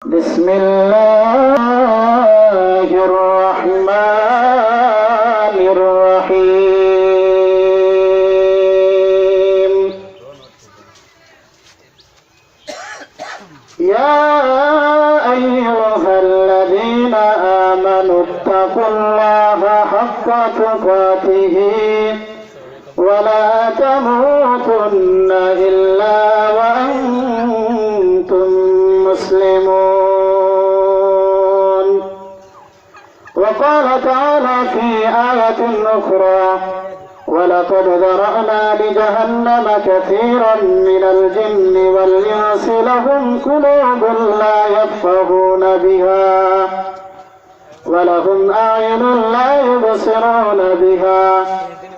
بسم الله الرحمن الرحيم يا أيها الذين آمنوا اتقوا الله حق تقاته ولا تموتن إلا وأنتم مسلمون وقال تعالى في آية أخرى ولقد ذرأنا لجهنم كثيرا من الجن والإنس لهم قلوب لا يفقهون بها ولهم أعين لا يبصرون بها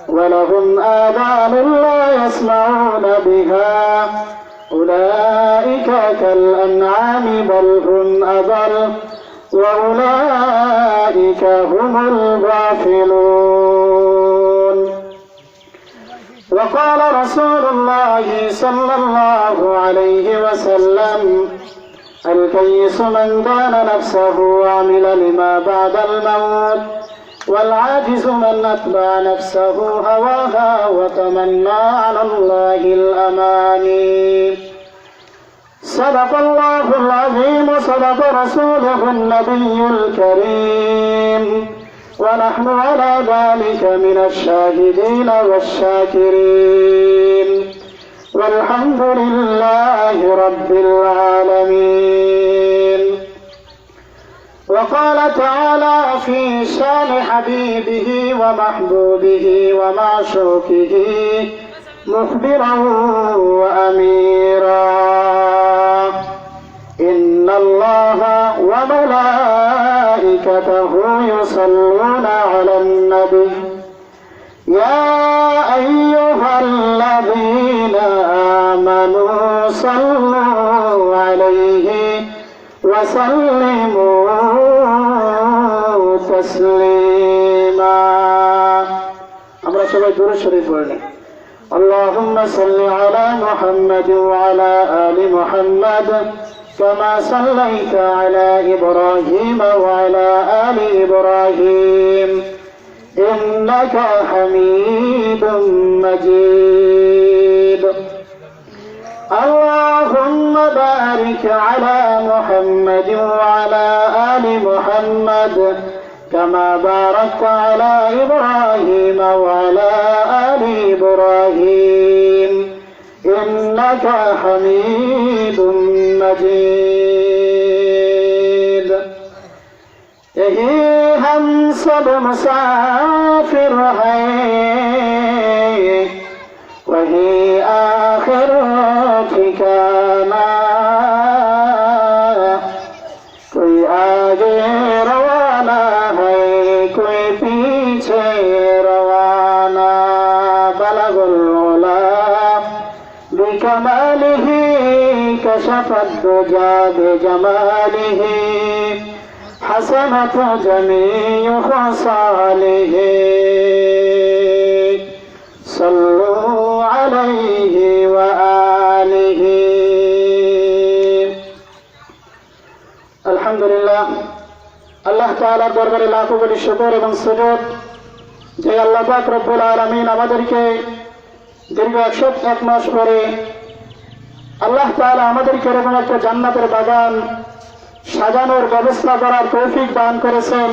ولهم آذان لا يسمعون بها أولئك كالأنعام بل هم أضل وأولئك هم الغافلون وقال رسول الله صلى الله عليه وسلم الكيس من دان نفسه وعمل لما بعد الموت والعاجز من أتبع نفسه هواها وتمنى على الله الأماني صدق الله العظيم صدق رسوله النبي الكريم ونحن على ذلك من الشاهدين والشاكرين والحمد لله رب العالمين وقال تعالى في شان حبيبه ومحبوبه ومعشوقه مخبرا وأميرا إن الله وملائكته يصلون على النبي يا أيها الذين آمنوا صلوا عليه وسلموا تسليما আমরা সবাই দুরূদ শরীফ পড়ি اللهم صل على محمد وعلى آل محمد كما صليت على إبراهيم وعلى آل إبراهيم إنك حميد مجيد اللهم بارك على محمد وعلى آل محمد كما باركت على إبراهيم وعلى آل إبراهيم إنك حميد مجيد यही हम सब मुसाफिर हैं वही आखिर ठिकाना कोई आगे रवाना है कोई पीछे रवाना बलगुल उला बिकमालिही कशफत दुजा बिजमालिही حسنة جميع خصاله صلوا عليه وآله الحمد لله আল্লাহ তাআলার দরবারে লাখো কোটি শুকর এবং সুজুদ যে আল্লাহ পাক রব্বুল আলামিন আমাদেরকে দীর্ঘ 101 মাস পরে আল্লাহ তাআলা আমাদেরকে এরকম একটা জান্নাতের বাগান সাজানোর ব্যবস্থা করার তৌফিক দান করেছেন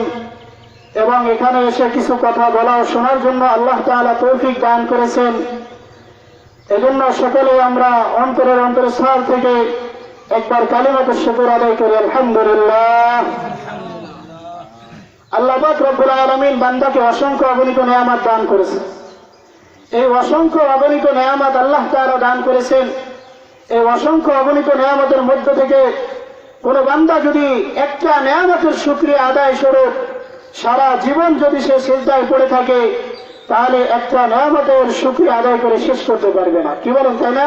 এবং এখানে এসে কিছু কথা বলা ও শোনার জন্য আল্লাহ তাআলা তৌফিক দান করেছেন। এজন্য সকলে আমরা অন্তরের অন্তঃস্থল থেকে একবার কালিমাতুশ শুকর আদায় করি আলহামদুলিল্লাহ। আল্লাহ পাক রব্বুল আলামিন বান্দাকে অসংখ্য অগণিত নেয়ামত দান করেছেন। এই অসংখ্য অগণিত নেয়ামত আল্লাহ তাআলা দান করেছেন। এই অসংখ্য অগণিত নেয়ামতের মধ্য থেকে কোন বান্দা যদি একটা নেয়ামতের শুকরিয়া আদায় স্বরূপ সারা জীবন যদি সে সিজদায় পড়ে থাকে তাহলে একটা নেয়ামতের শুকরিয়া আদায় করে শেষ করতে পারবে না, কি বলেন তাই না?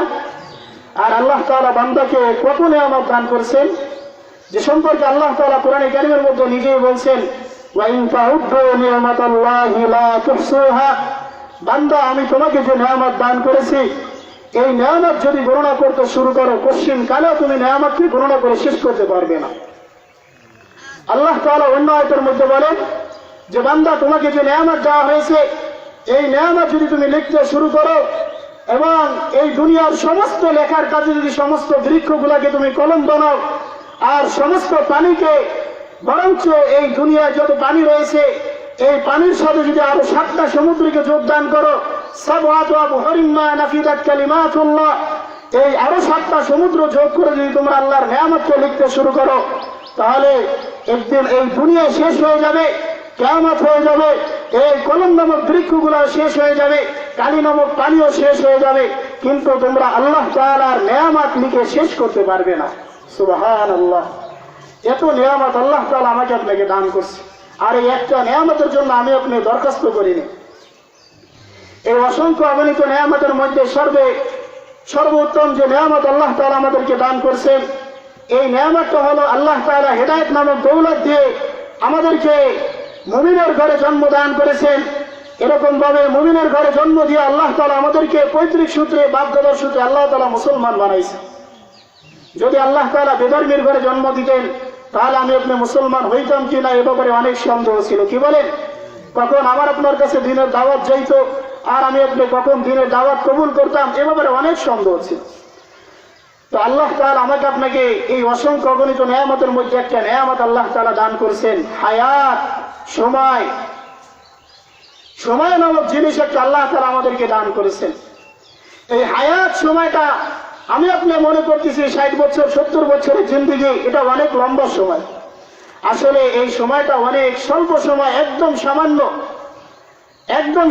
আর আল্লাহ তাআলা বান্দাকে কত নেয়ামত দান করেছেন যে সম্পর্কে আল্লাহ তাআলা কোরআনে কারীমের মধ্যে নিজেই বলছেন ওয়া ইন তাউদ্দু নি'মাতাল্লাহি লা তুহসুহা, বান্দা আমি তোমাকে যে নেয়ামত দান করেছি এই নিয়ামত যদি গণনা করতে শুরু করো কোশ্চিন কালেও তুমি নিয়ামতকে গণনা করে শেষ করতে পারবে না। আল্লাহ তাআলা অন্য আয়াতের মধ্যে বলেন যে বান্দা, তোমাকে যে নেয়ামত দেওয়া হয়েছে, এই নেয়ামত যদি তুমি লিখতে শুরু করো এবং এই দুনিয়ার সমস্ত লেখার কাজে যদি সমস্ত বৃক্ষগুলাকে তুমি কলম বানাও, আর সমস্ত পানিকে, বরঞ্চ এই দুনিয়ায় যত পানি রয়েছে এই পানির সাথে যদি আরো 7টা সমুদ্রকে যোগদান করো, সাবআতু আবহুরিন মা নাফিদাত কালিমাতুল্লাহ, এই আরো 7টা সমুদ্র যোগ করে যদি তোমরা আল্লাহর নেয়ামতকে লিখতে শুরু করো, তাহলে একদিন এই দুনিয়া শেষ হয়ে যাবে, কিয়ামত হয়ে যাবে, এই কলম নামক বৃক্ষগুলো শেষ হয়ে যাবে, কালি নামক পানিও শেষ হয়ে যাবে, কিন্তু তোমরা আল্লাহ তাআলার নেয়ামত লিখে শেষ করতে পারবে না। সুবহানাল্লাহ। এত নেয়ামত আল্লাহ তাআলা আমাকে আপনাকে দান করছে, আর এই একটা নেয়ামতের জন্য আমি আপনি দরখাস্ত করিনি। এই অসংখ্য অগণিত নেয়ামতের মধ্যে সর্বোত্তম যে নেয়ামত আল্লাহ তাআলা আমাদেরকে দান করছেন, এই নেয়ামতটা হলো আল্লাহ তাআলা হেদায়েত নামক দৌলত দিয়ে আমাদেরকে মুমিনের ঘরে জন্ম দান করেছেন। এরকম ভাবে মুমিনের ঘরে জন্ম দিয়ে আল্লাহ তাআলা আমাদেরকে পৈতৃক সূত্রে, বাপদাদার সূত্রে আল্লাহ তাআলা মুসলমান বানাইছে। যদি আল্লাহ তাআলা বেধর্মীর ঘরে জন্ম দিতেন তাহলে আমি আপনি মুসলমান হইতাম কিনা এ ব্যাপারে অনেক সন্দেহ ছিল। কি বলেন? কখন আমার আপনার কাছে দিনের দাওয়াত যাইত আর আমি আপনি কখন দিনের দাওয়াত কবুল করতাম, এ ব্যাপারে অনেক সন্দেহ ছিল। তো আল্লাহ তাআলা আমাকে আপনাকে এই অসংখ্য অগণিত নেয়ামতের মধ্যে একটা নেয়ামত আল্লাহ তাআলা দান করেছেন, হায়াত, সময় নামক জিনিস একটা আল্লাহ তাআলা আমাদেরকে দান করেছেন। এই হায়াত সময়টা আমি আপনি মনে করতেছি 60 বছর 70 বছরের জিন্দেগি, এটা অনেক লম্বা সময়। আসলে এই সময়টা অনেক স্বল্প সময়, একদম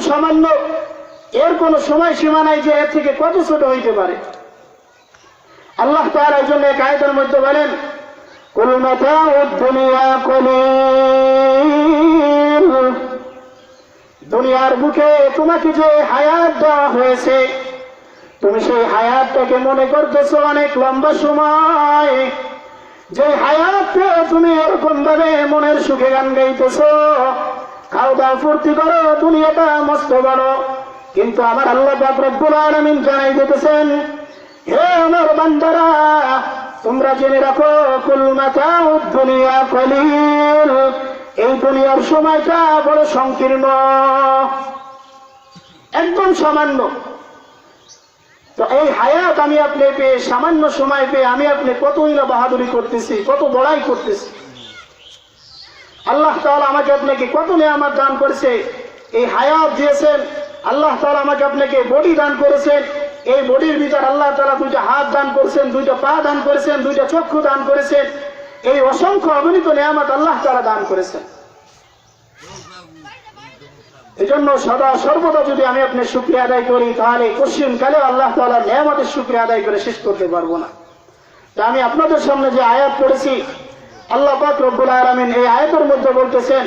সামান্য। এর কোনো সময় সীমা নাই যে এর থেকে কত ছোট হইতে পারে। আল্লাহ তাআলা এই জন্য এক আয়াতের মধ্যে বলেন, কুল মাতাউদ দুনিয়া কলিল, দুনিয়ার বুকে তোমাকে যে হায়াত দেওয়া হয়েছে, তুমি সেই হায়াতটাকে মনে করতেছো অনেক লম্বা সময়। যে হায়াতকে তুমি এরকম ভাবে মনের সুখে গান গাইতেছো, খাও দাও ফুর্তি করো, দুনিয়াটা মস্ত বড়, কিন্তু আমার আল্লাহ পাক রব্বুল আলামিন জানাই দিতেছেন, হে আমার বান্দারা, তোমরা জেনে রাখো, কুল মাতাউদ দুনিয়া কলিল, এই দুনিয়ার সময়টা বড় সংকীর্ণ, একদম সামান্য। তো এই হায়াত আমি আপনি পেয়ে, সামান্য সময় পেয়ে আমি আপনি কতই না বাহাদুরি করতেছি, কত বড়াই করতেছি। আল্লাহ তাআলা আমাকে আপনাকে কত নেয়ামত দান করেছে। এই হায়াত দিয়েছেন আল্লাহ তাআলা, আমাকে আপনাকে বডি দান করেছেন। এই বডির ভিতর আল্লাহ তাআলা 2টা হাত দান করেছেন, 2টা পা দান করেছেন, 2টা চক্ষু দান করেছেন। এই অসংখ্য অগণিত নেয়ামত আল্লাহ তাআলা দান করেছেন। এই জন্য সদা সর্বদা যদি আমি আপনি শুকরিয়া আদায় করি, তাহলে কোশ্চিন কালে আল্লাহ তাআলার নেয়ামতের শুকরিয়া আদায় করে শেষ করতে পারবো না। তা আমি আপনাদের সামনে যে আয়াত পড়েছি, আল্লাহ পাক রব্বুল আলামিন এই আয়াতের মধ্যে বলতেছেন,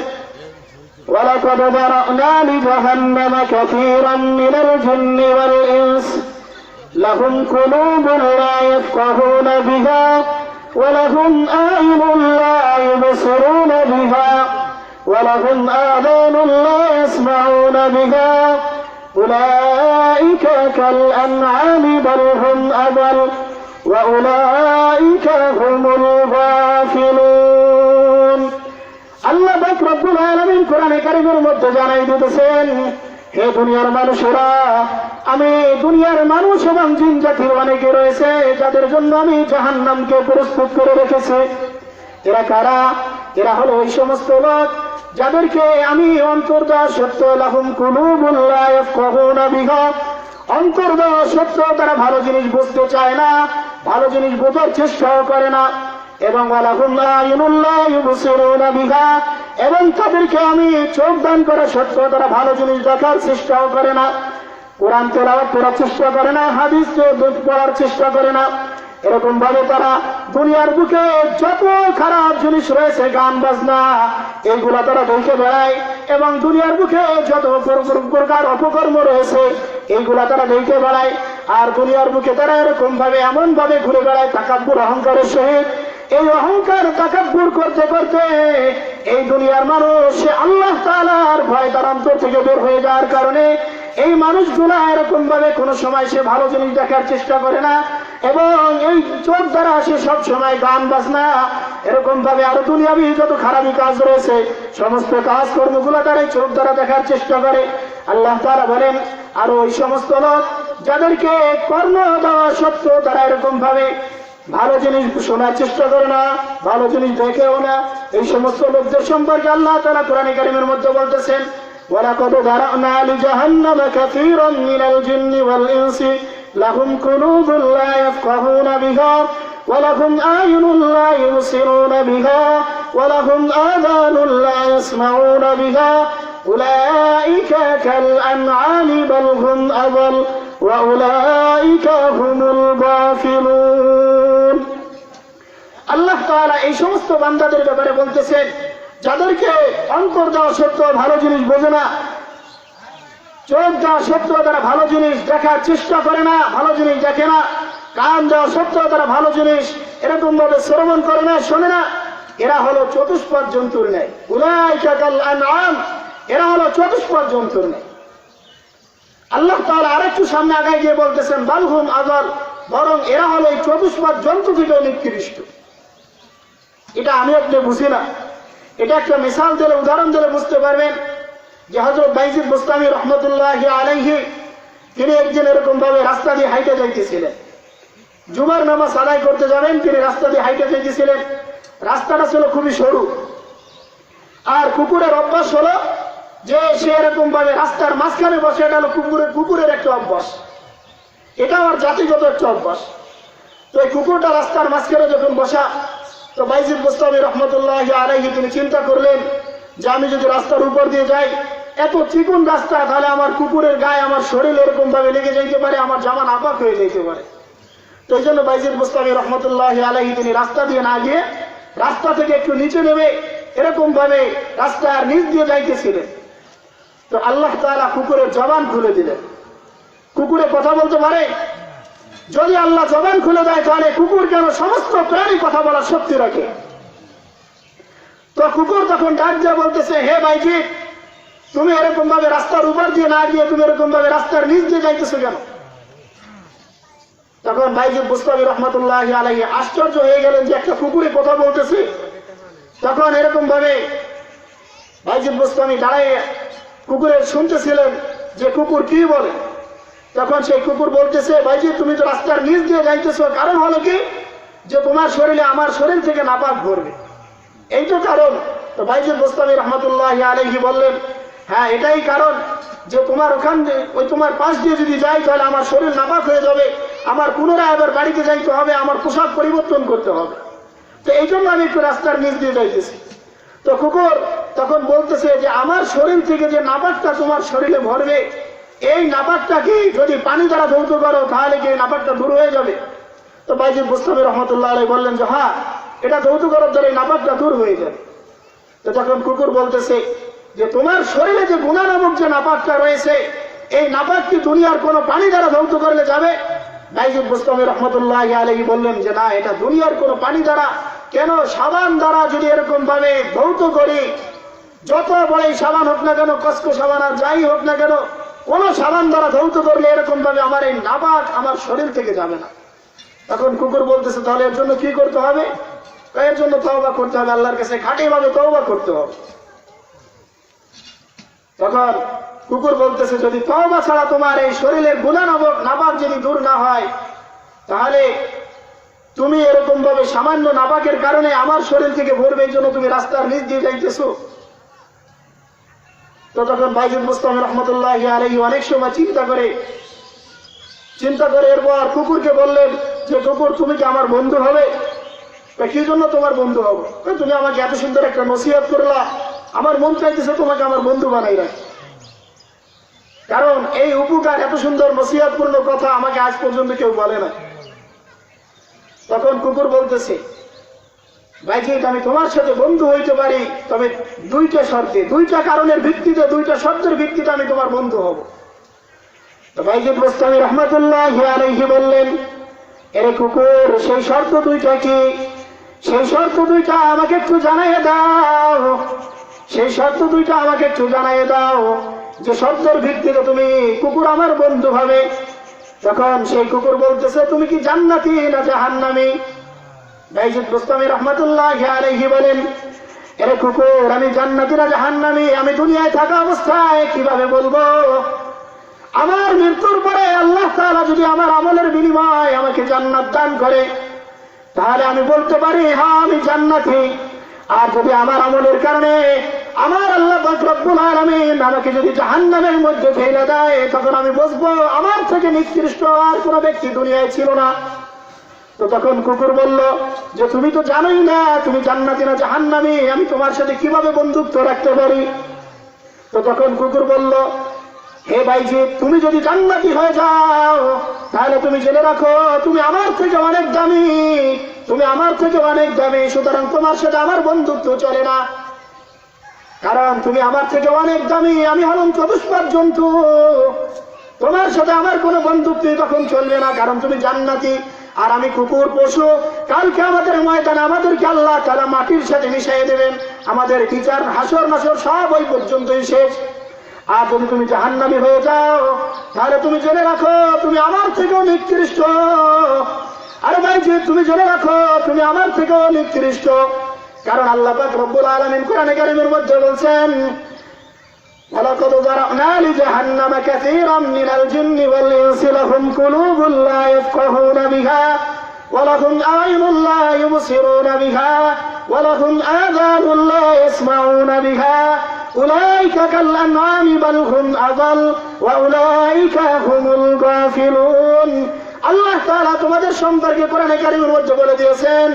ওয়ালাকাদ যারানা লিজাহান্নামা কাসীরাম মিনাল জিন্নি ওয়াল ইনস লাহুম কুলুবুন লা ইয়াফকাহুনা বিহা ওয়া লাহুম আ'য়ুনুন লা ইবসিরুনা বিহা ولهم آذان لا يسمعون بها أولئك كالأنعام بل هم أضل وأولئك هم الغافلون। আল্লাহ পাক রব্বুল আলামিন কোরআনে কারীমের মধ্যে জানাই দিতেছেন, হে দুনিয়ার মানুষেরা, আমি দুনিয়ার মানুষ এবং জিন জাতির অনেকে রয়েছে যাদের জন্য আমি জাহান্নামকে প্রস্তুত করে রেখেছি। এরা কারা? এরা হলো ওই সমস্ত লোক যাদেরকে আমি অন্তর দেওয়া সত্ত্বেও, লাহুম কুলুবুন লা ইয়াফকাহুনা বিহা, অন্তর দেওয়া সত্ত্বেও তারা ভালো জিনিস বুঝতে চায় না, ভালো জিনিস বোঝার চেষ্টাও করে না, এবং লাহুম আ'য়ুনুন লা ইবসিরুনা বিহা, এবং তাদেরকে আমি চোখ দান করা সত্ত্বেও তারা ভালো জিনিস দেখার চেষ্টাও করে না, কোরআন তেলাওয়াত করার চেষ্টা করে না, হাদিস পড়ার চেষ্টা করে না। এরকম ভাবে তারা দুনিয়ার বুকে যত খারাপ জিনিস রয়েছে, গান বাজনা, এইগুলা তারা দেখে বেড়ায়, এবং দুনিয়ার বুকে যত প্রকার অপকর্ম রয়েছে এইগুলা তারা দেখে বেড়ায়। আর দুনিয়ার বুকে তারা এরকম ভাবে এমন ভাবে ঘুরে বেড়ায় তাকাব্বুর, অহংকারের সহিত। এই অহংকার তাকাব্বুর করতে করতে এই দুনিয়ার মানুষ আল্লাহ তাআলার ভয় তার অন্তর থেকে বের হয়ে যাওয়ার কারণে এই মানুষগুলা এরকম ভাবে কোনো সময় সে ভালো জিনিস দেখার চেষ্টা করে না, এবং এই চোখ দ্বারা সে সব সময় গান বাজনা এরকম ভাবে আরো দুনিয়াবি যত খারাপি কাজ রয়েছে সমস্ত কাজকর্মগুলো তারা এই চোখ দ্বারা দেখার চেষ্টা করে। আল্লাহ তাআলা বলেন আর ওই সমস্ত লোক যাদেরকে কর্ম দেওয়া সত্ত্বেও তারা এরকম ভাবে ভালো জিনিস শোনার চেষ্টা করে না, ভালো জিনিস দেখেও না, এই সমস্ত লোকদের সম্পর্কে আল্লাহ তাআলা কোরআনে কারীমের মধ্যে বলতেছেন ওয়ালাকাদ যারানা লিজাহান্নামা কাসীরাম মিনাল জিন্নি ওয়াল ইনসি লাহুম কুলুবুন লা ইয়াফকাহুনা বিহা ওয়া লাহুম আ'য়ুনুন লা ইবসিরুনা বিহা ওয়া লাহুম আযানুন লা ইয়াসমাউনা বিহা উলাইকা কাল আন'আমি বাল হুম আযাল ওয়া উলাইকা হুমুল গাফিলুন। আল্লাহ তাআলা এই সমস্ত বান্দাদের ব্যাপারে বলতেছেন যাদেরকে অন্তর দেওয়া সত্ত্বেও ভালো জিনিস বোঝে না, চোখ দেওয়া সত্ত্বেও তারা ভালো জিনিস দেখার চেষ্টা করে না, ভালো জিনিস দেখে না, কান দেওয়া সত্ত্বেও তারা ভালো জিনিস এরকম ভাবে শ্রবণ করে না, শোনে না, এরা হলো চতুষ্পদ জন্তুর ন্যায়। উলাইকা কাল আন'আম, এরা হলো চতুষ্পদ জন্তুর ন্যায়। আল্লাহ তাআলা আরেকটু সামনে আগায় গিয়ে বলতেছেন বাল হুম আযাল, বরং এরা হলো এই চতুষ্পদ জন্তু থেকে নিকৃষ্ট। এটা আমি আপনি বুঝি না, এটা একটা মিসাল দিলে উদাহরণ দিলে বুঝতে পারবেন যে হযরত বাইজিদ বুস্তামি রহমতুল্লাহি আলাইহি তিনি একদিন এরকম ভাবে রাস্তা দিয়ে হাইটে যাইতেছিলেন, জুমার নামাজ আদায় করতে যাবেন, তিনি রাস্তা দিয়ে হাইটে যাইতেছিলেন। রাস্তাটা ছিল খুবই সরু, আর কুকুরের অভ্যাস হলো যে সে এরকম ভাবে রাস্তার মাঝখানে বসে, এটা হলো কুকুরের একটা অভ্যাস, এটা আমার জাতিগত একটা অভ্যাস। তো এই কুকুরটা রাস্তার মাঝখানে যখন বসা, তো বাইজিদ বুস্তামি রহমতুল্লাহি আলাইহি তিনি চিন্তা করলেন যে আমি যদি রাস্তার উপর দিয়ে যাই, এত চিকন রাস্তা, তাহলে আমার কুকুরের গায়ে আমার শরীর এরকম ভাবে লেগে যাইতে পারে, আমার জামা নাপাক হয়ে যাইতে পারে। তো এই জন্য বাইজিদ বুস্তামি রহমতুল্লাহি আলাইহি তিনি রাস্তা দিয়ে না গিয়ে রাস্তা থেকে একটু নিচে নেমে এরকম ভাবে রাস্তার নিচ দিয়ে যাইতেছিলেন। তো আল্লাহ তাআলা কুকুরের জবান খুলে দিলেন। কুকুরে কথা বলতে পারে? যদি আল্লাহ জবান খুলে দেয় তাহলে কুকুর কেন সমস্ত প্রাণী কথা বলার শক্তি রাখে? তো কুকুর তখন ডাক দিয়ে বলতেছে, হে বাইজিদ, তুমি এরকম ভাবে রাস্তার উপর দিয়ে না গিয়ে তুমি এরকম ভাবে রাস্তার নিচ দিয়ে যাইতেছো কেন? তখন বাইজিদ বুস্তামি রহমতুল্লাহি আলাইহি আশ্চর্য হয়ে গেলেন যে একটা কুকুরে কথা বলতেছে। তখন এরকম ভাবে বাইজিদ বুস্তামি দাঁড়ায় কুকুরের শুনতেছিলেন যে কুকুর কি বলে। তখন সেই কুকুর বলতেছে, বাইজিদ তুমি তো রাস্তার নিচ দিয়ে যাইতেছো, কারণ হলো কি যে তোমার শরীরে আমার শরীর থেকে নাপাক ভরবে, এই তো কারণ। তো বাইজিদ বুস্তামি রহমতুল্লাহি আলাইহি বললেন, হ্যাঁ এটাই কারণ, যে তোমার ওখান ওই তোমার পাশ দিয়ে যদি যাই তাহলে আমার শরীর নাপাক হয়ে যাবে, আমার পুনরায় আবার বাড়িতে যাইতে হবে, আমার পোশাক পরিবর্তন করতে হবে, তো এই জন্য আমি একটু রাস্তার নিচ দিয়ে যাইতেছি। তো কুকুর তখন বলতেছে যে আমার শরীর থেকে যে নাপাকটা তোমার শরীরে ভরবে, এই নাপাকটা কি যদি পানি দ্বারা ধৌত করো তাহলে কি এই নাপাকটা দূর হয়ে যাবে? তো বাইজিদ বুস্তামি রহমতুল্লাহ আলাইহি বললেন যে হ্যাঁ, এটা ধৌত করার দ্বারা এই নাপাকটা দূর হয়ে যাবে। তো তখন কুকুর বলতেছে যে তোমার শরীরে যে গুনাহ নামক যে নাপাকটা রয়েছে, এই নাপাক কি দুনিয়ার কোনো পানি দ্বারা ধৌত করলে যাবে? বাইজিদ বুস্তামি রহমতুল্লাহ আলাইহি বললেন যে না, এটা দুনিয়ার কোনো পানি দ্বারা কেন, সাবান দ্বারা যদি এরকম ভাবে ধৌত করি, যত বড়ই সাবান হোক না কেন, কসকো সাবান আর যাই হোক না কেন, কোন সাবান দ্বারা ধৌত করলে এরকম ভাবে আমার এই নাপাক আমার শরীর থেকে যাবে না। তখন কুকুর বলতেছে তাহলে এর জন্য কি করতে হবে? এর জন্য তওবা করতে হবে, আল্লাহর কাছে খাঁটি ভাবে তওবা করতে হবে। তখন কুকুর বলতেছে যদি তওবা ছাড়া তোমার এই শরীরের গুনাহ নাপাক যদি দূর না হয়, তাহলে তুমি এরকম ভাবে সামান্য নাপাকের কারণে আমার শরীর থেকে ভরবে, এই জন্য তুমি রাস্তার নিচ দিয়ে যাইতেছো। তো তখন বাইজিদ বুস্তামি রহমতুল্লাহি আলাইহি অনেক সময় চিন্তা করে এরপর কুকুরকে বললেন যে কুকুর তুমি কি আমার বন্ধু হবে? কি জন্য তোমার বন্ধু হবো? তুমি আমাকে এত সুন্দর একটা নসিহত করলা, আমার মন চাইতেছে তোমাকে আমার বন্ধু বানাই রাখি, কারণ এই উপকার এত সুন্দর নসিহতপূর্ণ কথা আমাকে আজ পর্যন্ত কেউ বলে না। তখন কুকুর বলতেছে বাইজিদ আমি তোমার সাথে বন্ধু হইতে পারি, তবে দুইটা শর্তে, দুইটা কারণের ভিত্তিতে, দুইটা শর্তের ভিত্তিতে আমি তোমার বন্ধু হব। তো বাইজিদ বুস্তামি রহমতুল্লাহি আলাইহি বললেন, এরে কুকুর সেই শর্ত দুইটা কি? সেই শর্ত দুইটা আমাকে একটু জানাইয়ে দাও, সেই শর্ত দুইটা আমাকে একটু জানাইয়ে দাও, যে শর্তের ভিত্তিতে তুমি কুকুর আমার বন্ধু হবে। তখন সেই কুকুর বলতেছে, তুমি কি জান্নাতি না জাহান্নামী? বাইজিদ বুস্তামি রহমাতুল্লাহি আলাইহি বলেন, এরে কুকুর, আমি জান্নাতি না জাহান্নামী আমি দুনিয়ায় থাকা অবস্থায় কিভাবে বলবো? আমার মৃত্যুর পরে আল্লাহ তাআলা যদি আমার আমলের বিনিময়ে আমাকে জান্নাত দান করে, তাহলে আমি বলতে পারি হ্যাঁ আমি জান্নাতি। আর যদি আমার আমলের কারণে আমার আল্লাহ পাক রব্বুল আলামিন আমাকে যদি জাহান্নামের মধ্যে ফেলে দেয়, তখন আমি বুঝবো আমার থেকে নিকৃষ্ট আর কোনো ব্যক্তি দুনিয়ায় ছিল না। তো তখন কুকুর বলল যে তুমি তো জানোই না তুমি জান্নাতি না জাহান্নামী, আমি তোমার সাথে কিভাবে বন্ধুত্ব রাখতে পারি? তো তখন কুকুর বলল, হে বাইজিদ, তুমি যদি জান্নাতি হয়ে যাও তাহলে তুমি জেনে রাখো তুমি আমার থেকে অনেক দামি, তুমি আমার থেকে অনেক দামি, সুতরাং তোমার সাথে আমার বন্ধুত্ব চলে না। কারণ তুমি আমার থেকে অনেক দামি, আমি হলাম চতুষ্পাদ জন্তু, তোমার সাথে আমার কোনো বন্ধুত্ব তখন চলবে না, কারণ তুমি জান্নাতি আর আমি কুকুর পশু। কালকে আমাদের ময়দানে আমাদেরকে আল্লাহ তাআলা মাটির সাথে মিশিয়ে দেবেন, আমাদের বিচার হাসর নাসর সব ওই পর্যন্তই শেষ। আর যদি তুমি জাহান্নামী হয়ে যাও তাহলে তুমি জেনে রাখো তুমি আমার থেকেও নিকৃষ্ট। আরে ভাই, যে তুমি জেনে রাখো তুমি আমার থেকেও নিকৃষ্ট, কারণ আল্লাহ পাক রব্বুল আলামিন কোরআনে কারীমের মধ্যে বলছেন, ওয়ালাকাদ যারা'না লিজাহান্নামা কাসীরাম মিনাল জিন্নি ওয়াল ইনসি লাহুম কুলুবুন লা ইয়াফকাহুনা বিহা ওয়া লাহুম আ'য়ুনুন লা ইউবসিরুনা বিহা ওয়া লাহুম আযানুন লা ইয়াসমাউনা বিহা উলাইকা কাল আনআমি বাল হুম আযাল ওয়া উলাইকা হুমুল গাফিলুন। আল্লাহ তাআলা তোমাদের সম্পর্কে কোরআনে কারীমের মধ্যে বলে দিয়েছেন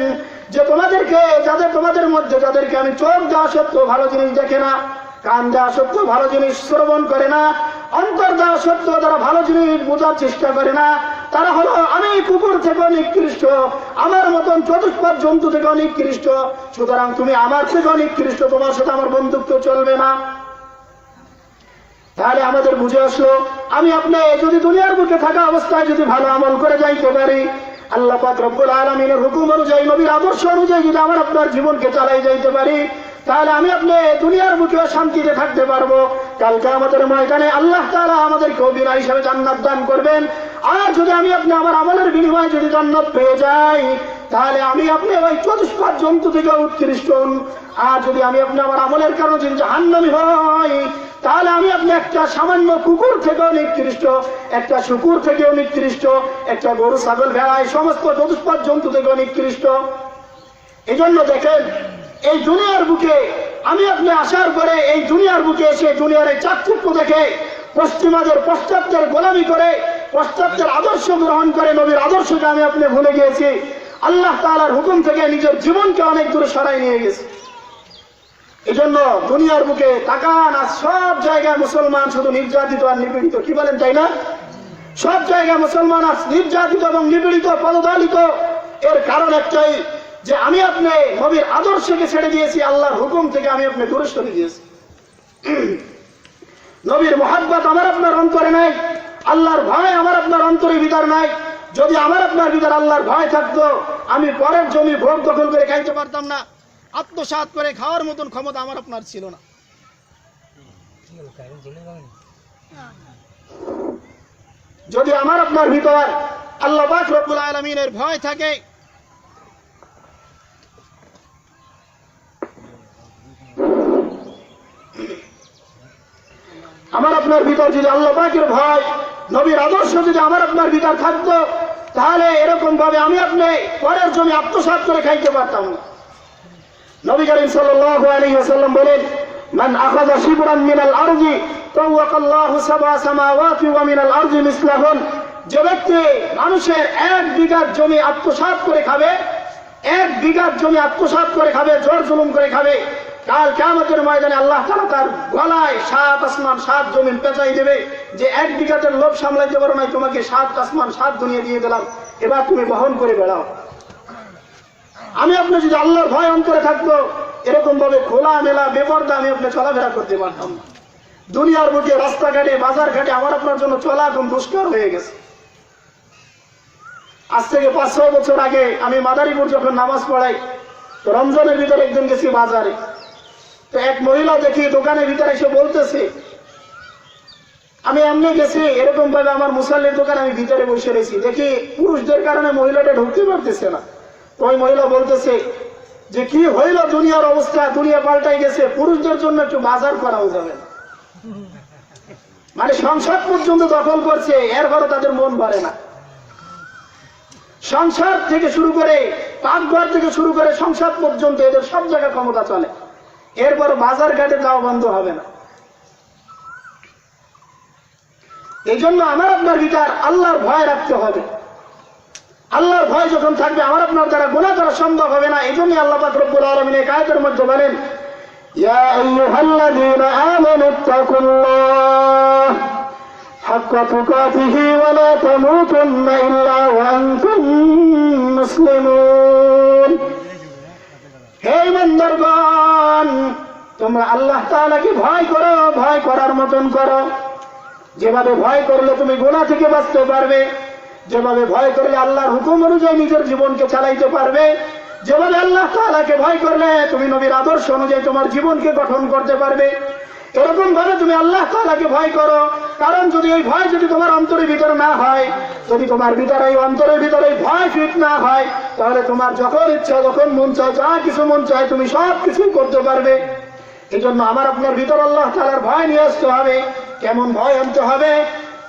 যে তোমাদেরকে তোমাদের মধ্যে যাদেরকে আমি চোখ দেওয়া সত্ত্বেও ভালো জিনিস দেখে না, কান দেওয়া সত্ত্বেও ভালো জিনিস শ্রবণ করে না, অন্তর দেওয়া সত্ত্বেও তারা ভালো জিনিস বোঝার চেষ্টা করে না, তারা হলো আমি কুকুর থেকে নিকৃষ্ট, আমার মতন চতুষ্পাদ জন্তু থেকে নিকৃষ্ট। সুতরাং তুমি আমার থেকে নিকৃষ্ট, তোমার সাথে আমার বন্ধুত্ব চলবে না। তাহলে আমাদের বুঝে আসলো আমি আপনি যদি দুনিয়ার বুকে থাকা অবস্থায় যদি ভালো আমল করে যাইতে পারি, আল্লাহ পাক রব্বুল আলামিনের হুকুম অনুযায়ী নবীর আদর্শ অনুযায়ী যদি আমার আপনার জীবনকে চালাই যাইতে পারি, তাহলে আমি আপনি দুনিয়ার বুকে শান্তিতে থাকতে পারবো। কালকে আমাদের ময়দানে আল্লাহ তাআলা আমাদেরকে বিনা হিসাবে জান্নাত দান করবেন। আর যদি আমি আপনি আমার আমলের বিনিময়ে যদি জান্নাত পেয়ে যাই, তাহলে আমি আপনি ওই চতুষ্পাদ জন্তু থেকে উৎকৃষ্ট। আর যদি আমি আপনি আমার আমলের কারণে যদি জাহান্নামী হই, তাহলে আমি আপনি একটা সামান্য কুকুর থেকেও নিকৃষ্ট, একটা শুকুর থেকেও নিকৃষ্ট, একটা গরু ছাগল ভেড়া এই সমস্ত চতুষ্পাদ জন্তু থেকেও নিকৃষ্ট। এই জন্য দেখেন, এই দুনিয়ার বুকে আমি আপনি আসার পরে এই দুনিয়ার বুকে এসে দুনিয়ার এই চাকচিক্য দেখে পশ্চাত্যের গোলামি করে পশ্চাত্যের আদর্শ গ্রহণ করে নবীর আদর্শকে আমি আপনি ভুলে গিয়েছি। আল্লাহ তাআলার হুকুম থেকে নিজের জীবনকে অনেক দূরে সরাই নিয়ে গেছে। এই জন্য দুনিয়ার বুকে তাকান, আর সব জায়গায় মুসলমান শুধু নির্যাতিত আর নিপীড়িত, কি বলেন তাই না? সব জায়গায় মুসলমান আজ নির্যাতিত এবং নিপীড়িত, পদদলিত। এর কারণ একটাই যে আমি আপনি নবীর আদর্শকে ছেড়ে দিয়েছি, আল্লাহর হুকুম থেকে আমি আপনি দূরে সরে দিয়েছি। নবীর মোহাব্বত আমার আপনার অন্তরে নাই, আল্লাহর ভয় আমার আপনার অন্তরে ভিতর নাই। যদি আমার আপনার ভিতর আল্লাহর ভয় থাকতো, আমি পরের জমি ভোগ দখল করে খাইতে পারতাম না, আত্মসাৎ করে খাওয়ার মতন ক্ষমতা আমার আপনার ছিল না। যদি আমার আপনার ভিতর আল্লাহ পাক রব্বুল আলামিনের ভয় থাকে, আমার আপনার ভিতর যদি আল্লাহ পাকের ভয়, নবীর আদর্শ যদি আমার আপনার ভিতর থাকতো, তাহলে এরকম ভাবে আমি আপনি পরের জমি আত্মসাৎ করে খাইতে পারতাম না। নবী করিম সাল্লাল্লাহু আলাইহি ওয়াসাল্লাম বলেন, মান আখাযা শিবরান মিনাল আরজি তাওয়াকাল্লাহু সাবআ সামাওয়াতি ওয়া মিনাল আরজি মিসলাহুন। যে ব্যক্তি মানুষের 1 বিঘা জমি আত্মসাৎ করে খাবে, 1 বিঘা জমি আত্মসাৎ করে খাবে, জোর জুলুম করে খাবে, কাল কিয়ামতের ময়দানে আল্লাহ তাআলা তার গলায় 7 আসমান 7 জমিন পেঁচাই দেবে যে 1 বিঘাতের লোভ সামলাইতে পারো না, তোমাকে 7 আসমান 7 দুনিয়া দিয়ে দিলাম, এবার তুমি বহন করে বেড়াও। আমি আপনি যদি আল্লাহর ভয় অন্তরে থাকতো, এরকম ভাবে খোলা মেলা বেপরদা আমি আপনি চলাফেরা করতে পারতাম না। দুনিয়ার বুকে রাস্তাঘাটে বাজার ঘাটে আমার আপনার জন্য চলা একদম দুষ্কর হয়ে গেছে। আজ থেকে 5-6 বছর আগে আমি মাদারীপুর যখন নামাজ পড়াই, তো রমজানের ভিতরে একদিন গেছি বাজারে, তো এক মহিলা দেখি দোকানের ভিতরে এসে বলতেছে আমি এমনি গেছি, এরকম ভাবে আমার মুসাল্লির দোকানে আমি ভিতরে বসে রয়েছি, দেখি পুরুষদের কারণে মহিলাটা ঢুকতে পারতেছে না। তো ওই মহিলা বলতেছে যে কি হইল, দুনিয়ার অবস্থা, দুনিয়া পাল্টাই গেছে, পুরুষদের জন্য একটু বাজার করাও যাবে না। মানে সংসার পর্যন্ত দখল করছে, এরপরে তাদের মন ভরে না। সংসার থেকে শুরু করে, পাকঘর থেকে শুরু করে সংসার পর্যন্ত এদের সব জায়গায় ক্ষমতা চলে, এরপর বাজার ঘাটে যাওয়া বন্ধ হবে না। এই জন্য আমার আপনার ভিতর আল্লাহর ভয় রাখতে হবে। আল্লাহর ভয় যখন থাকবে, আমার আপনার দ্বারা গুনাহ করা সম্ভব হবে না। এই জন্যই আল্লাহ পাক রব্বুল আলামিন এই আয়াতের মধ্যে বলেন, ইয়া আইয়ুহাল্লাযীনা আমানুত্তাকুল্লাহ হাক্কা তুকাতিহি ওয়া লা তামুতুন্না ইল্লা ওয়া আনতুম মুসলিমুন। হে ইমানদারগণ, তোমরা আল্লাহ তাআলাকে ভয় করো, ভয় করার মতন করো। যেভাবে ভয় করলে তুমি গুনাহ থেকে বাঁচতে পারবে, যেভাবে ভয় করলে আল্লাহর হুকুম অনুযায়ী নিজের জীবনকে চালাইতে পারবে, যেভাবে আল্লাহ তাআলাকে ভয় করলে তুমি নবীর আদর্শ অনুযায়ী তোমার জীবনকে গঠন করতে পারবে, এরকম ভাবে তুমি আল্লাহ তাআলাকে ভয় করো। কারণ যদি এই ভয় যদি তোমার অন্তরের ভিতরে না হয়, যদি তোমার ভিতরে এই অন্তরের ভিতরে ভয় ফিট না হয়, তাহলে তোমার যখন ইচ্ছা, যখন মন চায়, যা কিছু মন চায় তুমি সব কিছুই করতে পারবে। এই জন্য আমার আপনার ভিতর আল্লাহ তাআলার ভয় নিয়ে আসতে হবে। কেমন ভয় আনতে হবে?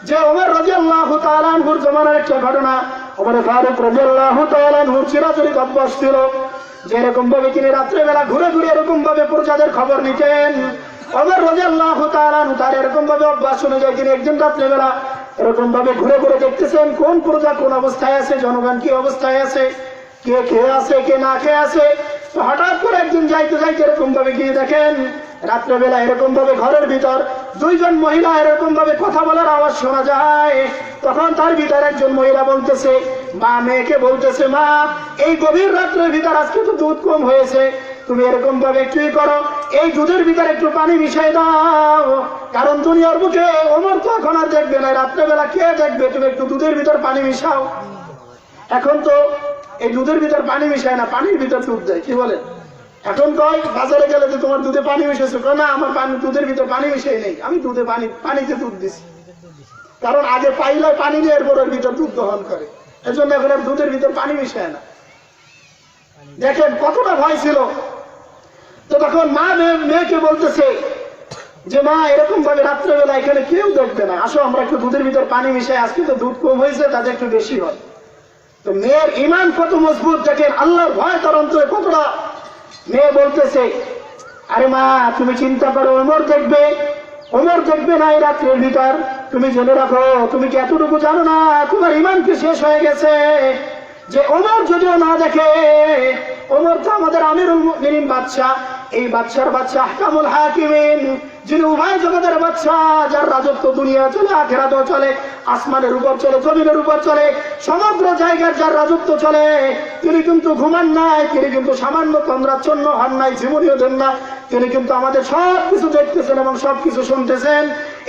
যে ওমর রাদিয়াল্লাহু তাআলা আনহুর জমানার একটা ঘটনা, ওমর ফারুক রাদিয়াল্লাহু তাআলা আনহুর চিরাচরিত অভ্যাস ছিল যে এরকম ভাবে তিনি রাত্রেবেলা ঘুরে ঘুরে এরকম ভাবে প্রজাদের খবর নিতেন। ওমর রাদিয়াল্লাহু তাআলা আনহু তার এরকম ভাবে অভ্যাস অনুযায়ী তিনি একদিন রাত্রেবেলা এরকম ভাবে ঘুরে ঘুরে দেখতেছেন কোন প্রজা কোন অবস্থায় আছে, জনগণ কি অবস্থায় আছে, কে খেয়ে আছে, কে না খেয়ে আছে। তো হঠাৎ করে একদিন যাইতে যাইতে এরকম ভাবে গিয়ে দেখেন রাত্রেবেলা এরকম ভাবে ঘরের ভিতর দুইজন মহিলা এরকম ভাবে কথা বলার আওয়াজ শোনা যায়। তখন তার ভিতর একজন মহিলা বলতেছে, মা মেয়েকে বলতেছে, মা এই গভীর রাত্রের ভিতর আজকে তো দুধ কম হয়েছে, তুমি এরকম ভাবে একটু করো, এই দুধের ভিতরে একটু পানি মিশাই দাও, কারণ দুনিয়ার বুকে ওমর তো এখন আর দেখবে না, রাত্রেবেলা কে দেখবে, তুমি একটু দুধের ভিতর পানি মিশাও। এখন তো এই দুধের ভিতর পানি মিশায় না, পানির ভিতর দুধ দেয়, কি বলে? এখন কয় বাজারে গেলে যে তোমার দুধে পানি মিশাইছে, না আমার দুধের ভিতর পানি মিশাই নেই, আমি দুধে পানিতে দুধ দিছি। কারণ আগে পাইলে পানি দিয়ে এরপর ওর ভিতর দুধ দহন করে, এজন্য এখন আর দুধের ভিতর পানি মিশায় না। দেখেন কতটা ভয় ছিল। তো তখন মা মেয়েকে বলতেছে যে মা এরকম ভাবে রাত্রেবেলা এখানে কেউ দেখবে না, আসো আমরা একটু দুধের ভিতর পানি মিশাই, আজকে তো দুধ কম হয়েছে, তাতে একটু বেশি হয়। তো মেয়ের ইমান কত মজবুত দেখেন, আল্লাহর ভয় তার অন্তরে কতটা। মেয়ে বলতেছে, আরে মা তুমি চিন্তা করো, ওমর দেখবে না এই রাত্রের ভিতর, তুমি জেনে রাখো, তুমি কি এতটুকু জানো না তোমার ইমান কি শেষ হয়ে গেছে? যে ওমর যদিও না দেখে, ওমর তো আমাদের আমিরুল মুমিনিন বাদশা, এই বাদশার বাদশা আহকামুল হাকিমিন, যিনি উভয় জগতের বাদশা, যার রাজত্ব দুনিয়া চলে, আখিরাতও চলে, আসমানের উপর চলে, জমিনের উপর চলে, সমগ্র জায়গার যার রাজত্ব চলে, তিনি কিন্তু ঘুমান নাই, তিনি কিন্তু সামান্য তন্দ্রাচ্ছন্ন হন নাই, জীবনীয় দেন না, তিনি কিন্তু আমাদের সবকিছু দেখতেছেন এবং সবকিছু শুনতেছেন।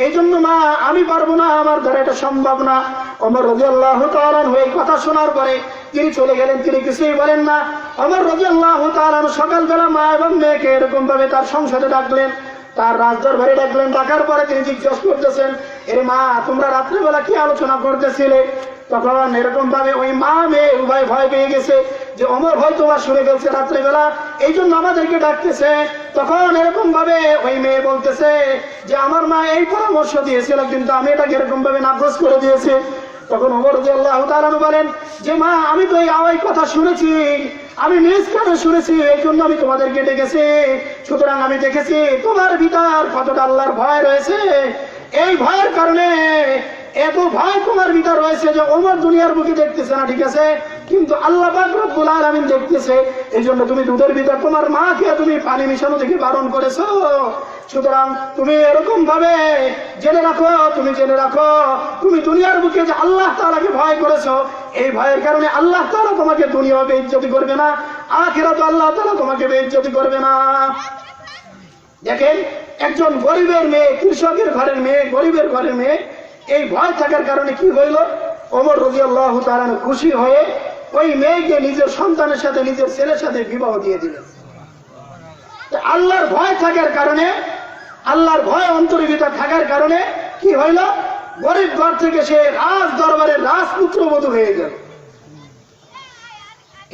এই জন্য মা আমি পারবো না, আমার দ্বারা এটা সম্ভব না। ওমর রাদিয়াল্লাহু তাআলা এই কথা শোনার পরে তিনি চলে গেলেন, তিনি কিছুই বলেন না। ওমর রাদিয়াল্লাহু তাআলা সকালবেলা মা এবং মেয়েকে এরকম ভাবে তার সংসদে ডাকলেন, তার রাজদরবারে ডাকলেন। ডাকার পরে তিনি জিজ্ঞেস করতেছেন, এরে মা তোমরা রাত্রেবেলা কি আলোচনা করতেছিলে? তখন এরকম ভাবে ওই মা মেয়ে উভয় ভয় পেয়ে গেছে যে ওমর হয়তো বা শুনে গেছে রাত্রেবেলা, এই জন্য আমাদেরকে ডাকতেছে। তখন এরকম ভাবে ওই মেয়ে বলতেছে যে আমার মা এই পরামর্শ দিয়েছিল, কিন্তু আমি এটাকে এরকম ভাবে নাকচ করে দিয়েছি। তখন ওমর রাদিয়াল্লাহু তাআলা বলেন যে মা আমি তো এই কথা শুনেছি, আমি নিজ কানে শুনেছি, এই জন্য আমি তোমাদেরকে ডেকেছি। সুতরাং আমি দেখেছি তোমার ভিতর কতটা আল্লাহর ভয় রয়েছে, এই ভয়ের কারণে এত ভয় তোমার ভিতর রয়েছে যে ওমর দুনিয়ার বুকে দেখতেছে না, ঠিক আছে, কিন্তু আল্লাহ পাক রব্বুল আলামিন দেখতেছে। এই জন্য তুমি দুধের ভিতর তোমার মাকে তুমি পানি মিশানো থেকে বারণ করেছো। সুতরাং তুমি এরকম ভাবে জেনে রাখো, তুমি দুনিয়ার বুকে যে আল্লাহ তাআলাকে ভয় করেছো, এই ভয়ের কারণে আল্লাহ তাআলা তোমাকে দুনিয়া বেইজ্জতি করবে না, আখিরাতে আল্লাহ তাআলা তোমাকে বেইজ্জতি করবে না। দেখেন একজন গরিবের মেয়ে, কৃষকের ঘরের মেয়ে, গরিবের ঘরের মেয়ে, এই ভয় থাকার কারণে কি হইল, ওমর রাদিয়াল্লাহু তাআলা খুশি হয়ে ওই মেয়েকে নিজের সন্তানের সাথে, নিজের ছেলের সাথে বিবাহ দিয়ে দিলেন। আল্লাহর ভয় থাকার কারণে, আল্লাহর ভয় অন্তরের ভিতর থাকার কারণে কি হইল? গরিব ঘর থেকে সে রাজ দরবারের রাজপুত্র বধূ হয়ে গেল।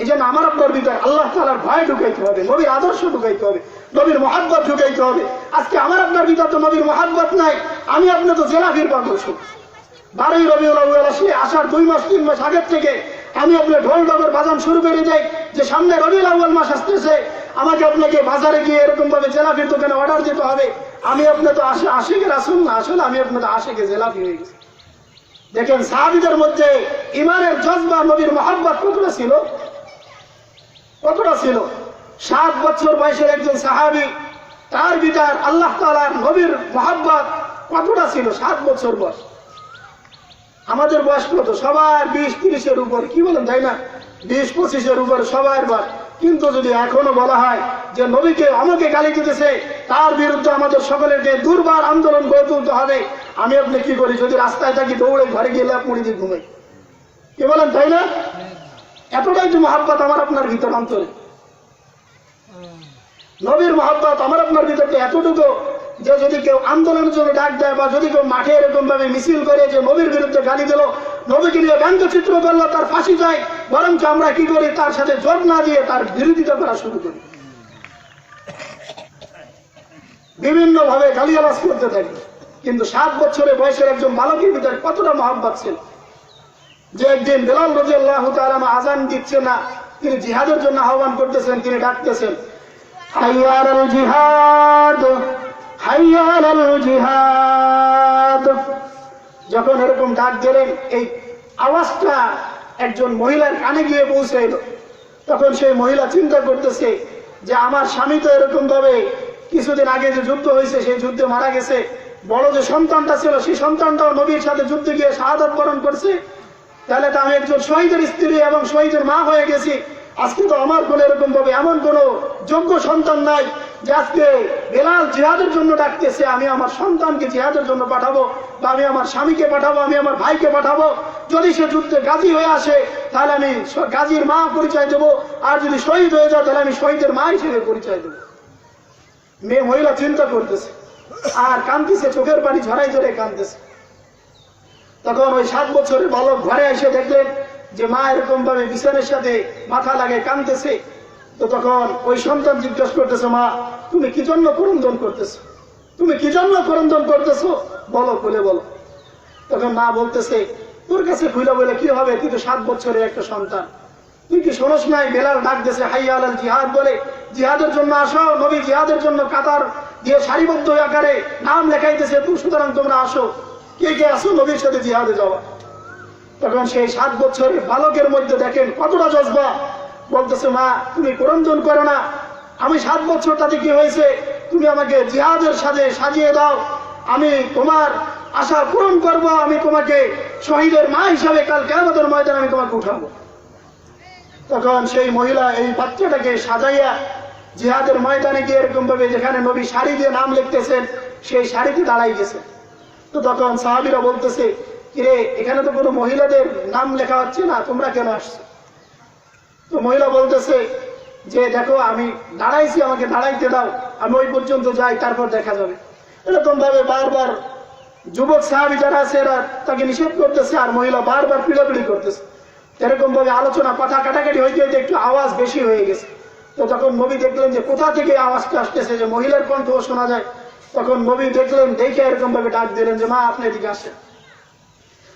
এই জন্য আমার আপনার ভিতরে আল্লাহ তাআলার ভয় ঢুকাইতে হবে, নবীর আদর্শ ঢুকাইতে হবে, নবীর মহাব্বত ঢুকাইতে হবে। আজকে আমার আপনার ভিতরে তো নবীর মহাব্বত নাই, আমি আপনি তো জেলাফির পাগল। 12ই রবিউল আউয়াল আসলে আসার 2 মাস 3 মাস আগের থেকে আমি আপনার ঢোল ডগর বাজান শুরু করে যাই যে সামনে রবিউল আউয়াল মাস আসতেছে, আমাকে আপনাকে বাজারে গিয়ে এরকম ভাবে জেলাফির দোকানে অর্ডার দিতে হবে। আমি আপনার তো আশিকে রাসূল না, আসলে আমি আপনার আশিকে জেলাফি হয়ে গেছি। দেখেন সাহাবীদের মধ্যে ইমানের জজবা, নবীর মহাব্বত কতটা ছিল, কতটা ছিল। 7 বছর বয়সের একজন সাহাবী, তার ভিতর আল্লাহ তাআলার নবীর মহাব্বত কতটা ছিল। 7 বছর বয়স। আমাদের বয়স কত? সবার 20-30-এর উপর, কি বলেন তাই না? 20-25-এর উপর সবার বয়স। কিন্তু যদি এখনো বলা হয় যে নবীকে আমাকে গালি দিতেছে, তার বিরুদ্ধে আমাদের সকলেরকে দুর্বার আন্দোলন গড়ে তুলতে হবে, আমি আপনি কি করি? যদি রাস্তায় থাকি দৌড়ে ঘরে গিয়ে লেপ মুড়ি দিয়ে ঘুমাই, কি বলেন তাই না? এতটাই তো মহাব্বত আমার আপনার ভিতর অন্তরে। নবীর মহাব্বত আমার আপনার ভিতরে এতটুকু যে যদি কেউ আন্দোলনের জন্য ডাক দেয় বা যদি কেউ মাঠে এরকম ভাবে মিছিল করে যে নবীর বিরুদ্ধে গালি দিল, নবীকে নিয়ে ব্যঙ্গচিত্র করলো, তার ফাঁসি যায়, বরঞ্চ আমরা কি করি? তার সাথে যোগ না দিয়ে তার বিরোধিতা করা শুরু করি, বিভিন্ন ভাবে গালিগালাজ করতে থাকি। কিন্তু 7 বছরের বয়সের একজন বালকের ভিতরে কতটা মহাব্বত ছিল যে একদিন বেলাল রাদিয়াল্লাহু তাআলা আযান দিচ্ছে না, তিনি জিহাদের জন্য আহ্বান করতেছেন, তিনি ডাকতেছেন হাইয়া আলাল জিহাদ, হাইয়া আলাল জিহাদ। যখন এরকম ডাক দিলেন, এই আওয়াজটা একজন মহিলার কানে গিয়ে পৌঁছাইল। তখন সেই মহিলা চিন্তা করতেছে যে আমার স্বামী তো এরকম ভাবে কিছুদিন আগে যে যুদ্ধ হয়েছে সেই যুদ্ধে মারা গেছে, বড় যে সন্তানটা ছিল সেই সন্তানটাও নবীর সাথে যুদ্ধে গিয়ে শাহাদাত বরণ করছে, তাহলে তো আমি একজন শহীদের স্ত্রী এবং শহীদের মা হয়ে গেছি। আজকে তো আমার কোন এরকম ভাবে এমন কোন যোগ্য সন্তান নাই যে আজকে বেলাল জিহাদের জন্য ডাকতেছে, আমি আমার সন্তানকে জিহাদের জন্য পাঠাবো, বা আমি আমার স্বামীকে পাঠাবো, আমি আমার ভাইকে পাঠাবো। যদি সে যুদ্ধে গাজী হয়ে আসে তাহলে আমি গাজীর মা পরিচয় দেবো, আর যদি শহীদ হয়ে যায় তাহলে আমি শহীদের মা হিসেবে পরিচয় দেবো। মেয়ে মহিলা চিন্তা করতেছে আর কাঁদতেছে, চোখের পানি ঝরাই ঝরে কাঁদতেছে। তখন ওই 7 বছরের বালক ঘরে এসে দেখলেন যে মা এরকম ভাবে বিছানের সাথে মাথা লাগে কাঁদতেছে। তো তখন ওই সন্তান জিজ্ঞাসা করতেছে, মা তুমি কি জন্য ক্রন্দন করতেছো? তুমি কি জন্য ক্রন্দন করতেছো? বলো, খুলে বলো। তখন মা বলতেছে, তোর কাছে খুলে বলে কি হবে? তুই তো 7 বছরের একটা সন্তান, তুই কি শোনস নাই বেলাল ডাক দিয়েছে হাইয়া আলাল জিহাদ বলে, জিহাদের জন্য আসো। নবী জিহাদের জন্য কাতার দিয়ে সারিবদ্ধ আকারে নাম লেখাইতেছে, তুই সুতরাং তোমরা আসো, কে কে আসো নবীর সাথে জিহাদে যাওয়া। তখন সেই 7 বছরের বালকের মধ্যে দেখেন কতটা জজবা। বলতেছে, মা তুমি ক্রন্দন করো না, আমি 7 বছর তাতে কি হয়েছে, তুমি আমাকে জিহাদের সাথে সাজিয়ে দাও, আমি তোমার আশা পূরণ করব, আমি তোমাকে শহীদের মা হিসাবে কাল কিয়ামতের ময়দানে আমি তোমাকে উঠাবো। তখন সেই মহিলা এই বাচ্চাটাকে সাজাইয়া জিহাদের ময়দানে গিয়ে এরকম ভাবে যেখানে নবী শাড়ি দিয়ে নাম লিখতেছেন সেই শাড়িতে দাঁড়াই গেছে। তো তখন সাহাবীরা বলতেছে, কিরে এখানে তো কোনো মহিলাদের নাম লেখা হচ্ছে না, তোমরা কেন আসছো? তো মহিলা বলতেছে যে দেখো আমি দাঁড়াইছি, আমাকে দাঁড়াইতে দাও, আমি ওই পর্যন্ত যাই, তারপর দেখা যাবে। এরকম ভাবে বারবার যুবক সাহাবী যারা আছে এরা তাকে নিষেধ করতেছে, আর মহিলা বারবার পিড়াপিড়ি করতেছে। এরকম ভাবে আলোচনা কথা কাটাকাটি হইতে হইতে একটু আওয়াজ বেশি হয়ে গেছে। তো তখন নবী দেখলেন যে কোথা থেকে আওয়াজটা আসতেছে, যে মহিলার কণ্ঠও শোনা যায়। তখন নবী দেখলেন, দেখে এরকম ভাবে ডাক দিলেন যে মা আপনি এদিকে আসেন।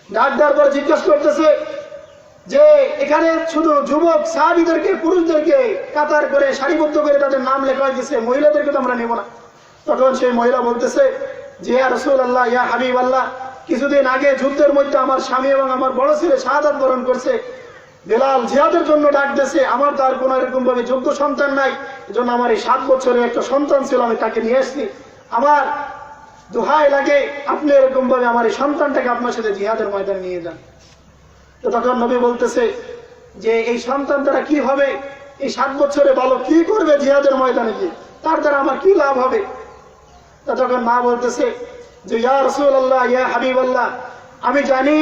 ডাক দেওয়ার পর জিজ্ঞাসা করতেছে যে এখানে শুধু যুবক সাহাবীদেরকে, পুরুষদেরকে কাতার করে সারিবদ্ধ করে তাদের নাম লেখা হয়েছে, মহিলাদেরকে তো আমরা নেব না। তখন সেই মহিলা বলতেছে যে ইয়া রাসূলুল্লাহ, ইয়া হাবিবাল্লাহ, কিছুদিন আগে যুদ্ধের মধ্যে আমার স্বামী এবং আমার বড় ছেলে শাহাদাত বরণ করছে, বেলাল জিহাদের জন্য ডাক দিয়েছে, আমার তো আর কোন এরকম ভাবে যোগ্য সন্তান নাই, এজন্য আমার এই 7 বছরের একটা সন্তান ছিল, আমি তাকে নিয়ে এসেছি, আমার দোহাই লাগে আপনি এরকম ভাবে আমার এই সন্তানটাকে আপনার সাথে জিহাদের ময়দানে নিয়ে যান। তো তখন নবী বলতেছে যে এই সন্তান দ্বারা কি হবে, এই 7 বছরে বালক কি করবে জিহাদের ময়দানে গিয়ে, তার দ্বারা আমার কি লাভ হবে? তখন মা বলতেছে যে ইয়া রাসূলুল্লাহ, ইয়া হাবিবাল্লাহ, আমি জানি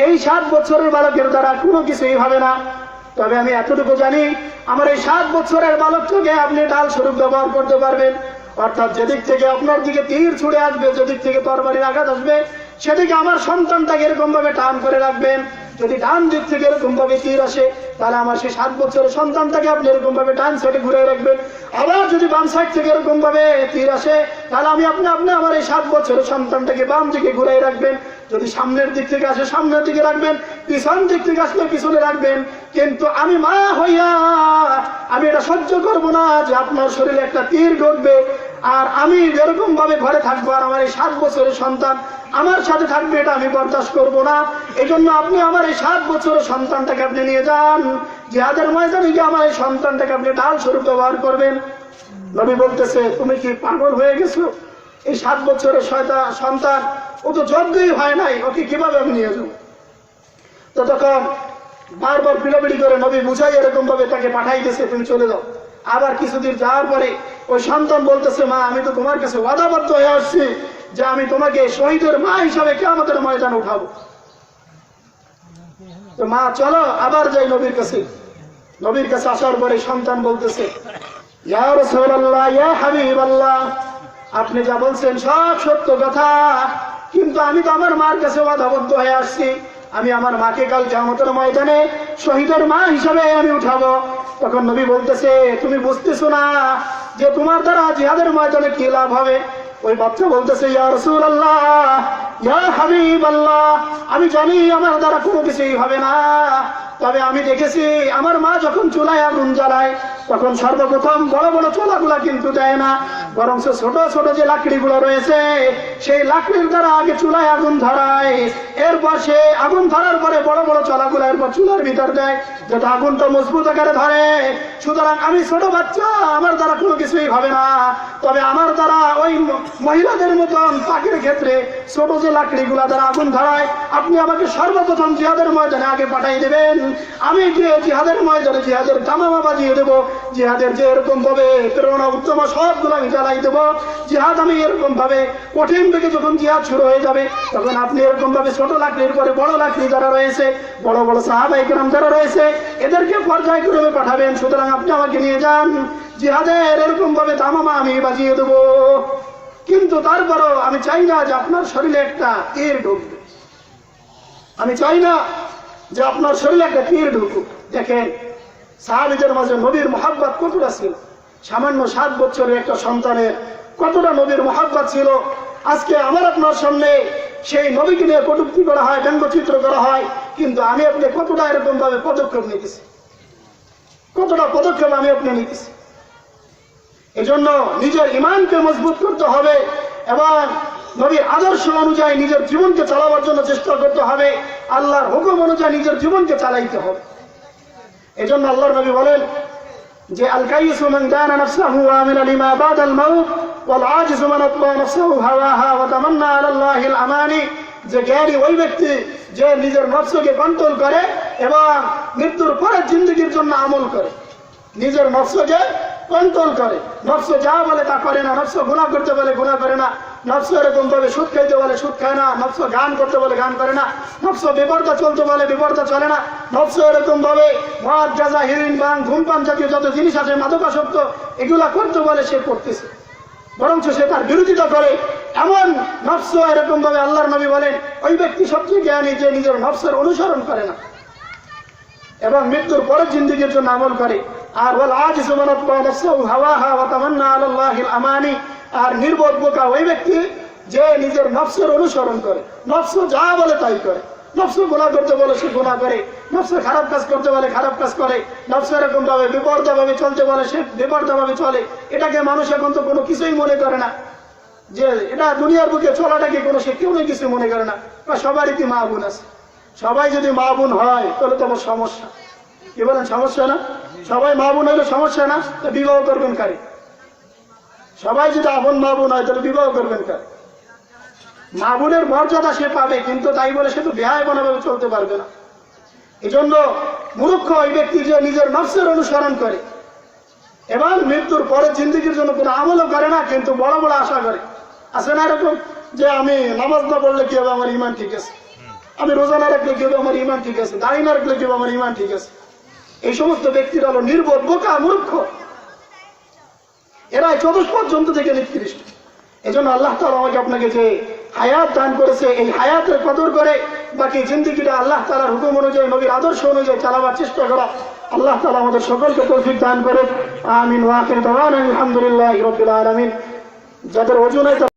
এই 7 বছরের বালকের দ্বারা কোনো কিছুই হবে না, তবে আমি এতটুকু জানি আমার এই 7 বছরের বালকটাকে আপনি ঢাল স্বরূপ ব্যবহার করতে পারবেন। অর্থাৎ যেদিক থেকে আপনার দিকে তীর ছুড়ে আসবে, যেদিক থেকে তরবারির আঘাত আসবে, সেদিকে আমার সন্তানটাকে এরকম ভাবে টান করে রাখবেন। যদি ডান দিক থেকে এরকম ভাবে তীর আসে, তাহলে আমার সেই 7 বছরের সন্তানটাকে আপনি এরকম ভাবে ডান সাইডে ঘুরে রাখবেন। আবার যদি বাম সাইড থেকে এরকম ভাবে তীর আসে, তাহলে আপনি আমার এই 7 বছরের সন্তানটাকে বাম দিকে ঘুরে রাখবেন। যদি সামনের দিক থেকে আসে সামনের দিকে রাখবেন, পিছন দিক থেকে আসলে পিছনে রাখবেন। কিন্তু আমি মা হইয়া আমি এটা সহ্য করব না যে আপনার শরীরে একটা তীর ঢুকবে আর আমি এরকম ভাবে ঘরে থাকবো আর আমার এই 7 বছরের সন্তান আমার সাথে থাকবে, এটা আমি বরদাস্ত করব না। এই জন্য আপনি আমার এই 7 বছরের সন্তানটাকে আপনি নিয়ে যান জিহাদের ময়দানে গিয়ে আমার এই সন্তানটাকে আপনি ঢাল স্বরূপ ব্যবহার করবেন। নবী বলতেছে, তুমি কি পাগল হয়ে গেছো? এই 7 বছরের সন্তান, ও তো যজ্ঞই হয় নাই, ওকে কিভাবে আমি নিয়ে যাবো? তো তখন বারবার পিড়াপিড়ি করে নবী বুঝাই এরকম ভাবে তাকে পাঠাইতেছে, তুমি চলে যাও। আবার কিছুদিন যাওয়ার পরে ওই সন্তান বলতেছে, মা আমি তো তোমার কাছে ওয়াদাবদ্ধ হয়ে আসছি যে আমি তোমাকে শহীদের মা হিসাবে কিয়ামতের ময়দানে উঠাবো। তো মা চলো আবার যাই নবীর কাছে। নবীর কাছে আসার পরে সন্তান বলতেছে, ইয়া রাসূলুল্লাহ, ইয়া হাবিবাল্লাহ, আপনি যা বলছেন সব সত্য কথা, কিন্তু আমি তো আমার মার কাছে ওয়াদাবদ্ধ হয়ে আসছি, আমি আমার মাকে কাল কিয়ামতের ময়দানে শহীদের মা হিসাবে আমি উঠাবো। তখন নবী বলতেছে, তুমি বুঝতেছো না যে তোমার দ্বারা জিহাদের ময়দানে কি লাভ হবে? ওই বাচ্চা বলতেছে, ইয়া রাসূলুল্লাহ, ইয়া হাবিবাল্লাহ, আমি জানি আমার দ্বারা কোনো কিছুই হবে না, তবে আমি দেখেছি আমার মা যখন চুলায় আগুন জ্বালায় তখন সর্বপ্রথম বড় বড় চুলাগুলা কিন্তু দেয় না, বরং ছোট ছোট যে লাকড়িগুলো রয়েছে সেই লাকড়ির দ্বারা আগে চুলায় আগুন ধরায়, এরপর সে আগুন ধরার পরে বড় বড় চলাগুলো এরপর চুলার ভিতর দেয় যাতে আগুনটা মজবুত আকারে ধরে। সুতরাং আমি ছোট বাচ্চা, আমার দ্বারা কোনো কিছুই হবে না, তবে আমার দ্বারা ওই মহিলাদের মতন পাখির ক্ষেত্রে ছোট যে লাকড়িগুলা দ্বারা আগুন ধরায়, আপনি আমাকে সর্বপ্রথম জিহাদের ময়দানে আগে পাঠাই দেবেন, আমি গিয়ে জিহাদের ময়দানে জিহাদের তামামা বাজিয়ে দেবো, জিহাদের যে এরকম ভাবে প্রেরণা উত্তম সবগুলো আমি জ্বালাই দেবো। জিহাদ আমি এরকম ভাবে কঠিন থেকে যখন জিহাদ শুরু হয়ে যাবে তখন আপনি এরকম ভাবে ছোট লাকড়ির পরে বড় লাকড়ি যারা রয়েছে, বড় বড় সাহাবায়ে কেরাম যারা রয়েছে, এদেরকে পর্যায়ক্রমে পাঠাবেন। সুতরাং আপনি আমাকে নিয়ে যান, জিহাদের এরকম ভাবে তামামা আমি বাজিয়ে দেবো। কিন্তু তারপরও আমি চাই না যে আপনার শরীরে একটা তীর ঢুকবে, আমি চাই না যে আপনার শরীরে একটা তীর ঢুকুক। দেখেন সাহাবীদের মাঝে নবীর মহব্বত কতটা ছিল, সামান্য 7 বছরের একটা সন্তানের কতটা নবীর মহব্বত ছিল। আজকে আমার আপনার সামনে সেই নবীকে নিয়ে কটূক্তি করা হয়, ব্যঙ্গচিত্র করা হয়, কিন্তু আমি আপনি কতটা এরকম ভাবে পদক্ষেপ নিতেছি, কতটা পদক্ষেপ আমি আপনি নিতেছি। এজন্য নিজের ঈমানকে মজবুত করতে হবে এবং নবীর আদর্শ অনুযায়ী নিজের জীবনকে চালাবার জন্য চেষ্টা করতে হবে, আল্লাহর হুকুম অনুযায়ী নিজের জীবনকে চালাইতে হবে। এজন্য আল্লাহর নবী বলেন যে আল কাইয়িসু মান দানা নাফসাহু ওয়া আমিলা লিমা বাদাল মাউত ওয়াল আজিজু মান আতবা নাফসাহু হাওয়াহা ওয়া তামান্না আলা আল্লাহিল আমানি, যে জ্ঞানী ওই ব্যক্তি যে নিজের নফসকে কন্ট্রোল করে এবং মৃত্যুর পরের জিন্দেগির জন্য আমল করে, নিজের নফসকে কন্ট্রোল করে, নফস যা বলে তা করে না, নফস গুনাহ করতে বলে গুনাহ করে না, নফস এরকম ভাবে সুদ খাইতে বলে সুদ খায় না, নফস গান করতে বলে গান করে না, নফস বিপর্দা চলতে বলে বিপর্দা চলে না, নফস এরকম ভাবে মদ গাঁজা হিরিন বাং ধূমপান জাতীয় যত জিনিস আছে মাদকাসক্ত এগুলা করতে বলে সে করতেছে, বরঞ্চ সে তার বিরোধিতা করে। এমন নফস এরকম ভাবে আল্লাহর নবী বলেন ওই ব্যক্তি সবচেয়ে জ্ঞানী যে নিজের নফসের অনুসরণ করে না এবং মৃত্যুর পরের জিন্দেগির জন্য আমল করে। আর ওয়াল আজিজু মান আতবা নাফসাহু হাওয়াহা ওয়া তামান্না আলা আল্লাহিল আমানি, আর নির্বোধ বোকা ওই ব্যক্তি যে নিজের নফসের অনুসরণ করে, নফস যা বলে তাই করে, নফস গুনাহ করতে বলে সে গুনাহ করে, নফস খারাপ কাজ করতে বলে খারাপ কাজ করে, নফস এরকম ভাবে বিপর্দা ভাবে চলতে বলে সে বিপর্দা ভাবে চলে। এটাকে মানুষ এখন তো কোনো কিছুই মনে করে না, যে এটা দুনিয়ার বুকে চলাটাকে কোনো সে কেউ কিছু মনে করে না। সবারই কি মা বোন আছে, সবাই যদি মা বোন হয় তাহলে তো আমার সমস্যা, কি বলেন সমস্যা না? সবাই মা বোন হলে সমস্যা না? বিবাহ করবেন কারে? সবাই যদি আপন মা বোন হয় তাহলে বিবাহ করবেন কারে? মা বোনের মর্যাদা সে পাবে, কিন্তু তাই বলে সে তো বেহায়াপনা ভাবে চলতে পারবে না। এই জন্য মূর্খ ওই ব্যক্তি যে নিজের নফসের অনুসরণ করে এবং মৃত্যুর পরে জিন্দগির জন্য কোনো আমলও করে না, কিন্তু বড় বড় আশা করে। আছে না এরকম যে আমি নামাজ না পড়লে কি হবে, আমার ইমান ঠিক আছে, আমি রোজা না রাখলে কি হবে, আমার ইমান ঠিক আছে, দাড়ি না রাখলে কি হবে, আমার ইমান ঠিক আছে। এই সমস্ত ব্যক্তিরা হলো নির্বোধ বোকা মূর্খ, এরাই চতুষ্পদ জন্তু থেকে নিকৃষ্ট। এই জন্য আল্লাহ তাআলা আমাকে আপনাকে যে হায়াত দান করেছে, এই হায়াতের কদর করে বাকি জিন্দিগিটা আল্লাহ তাআলার হুকুম অনুযায়ী, নবীর আদর্শ অনুযায়ী চালাবার চেষ্টা করা। আল্লাহ তাআলা আমাদের সকলকে তৌফিক দান করে। আমিন ওয়া আখির দাওয়ানা আলহামদুলিল্লাহি রাব্বিল আলামিন। যাদের ওজনে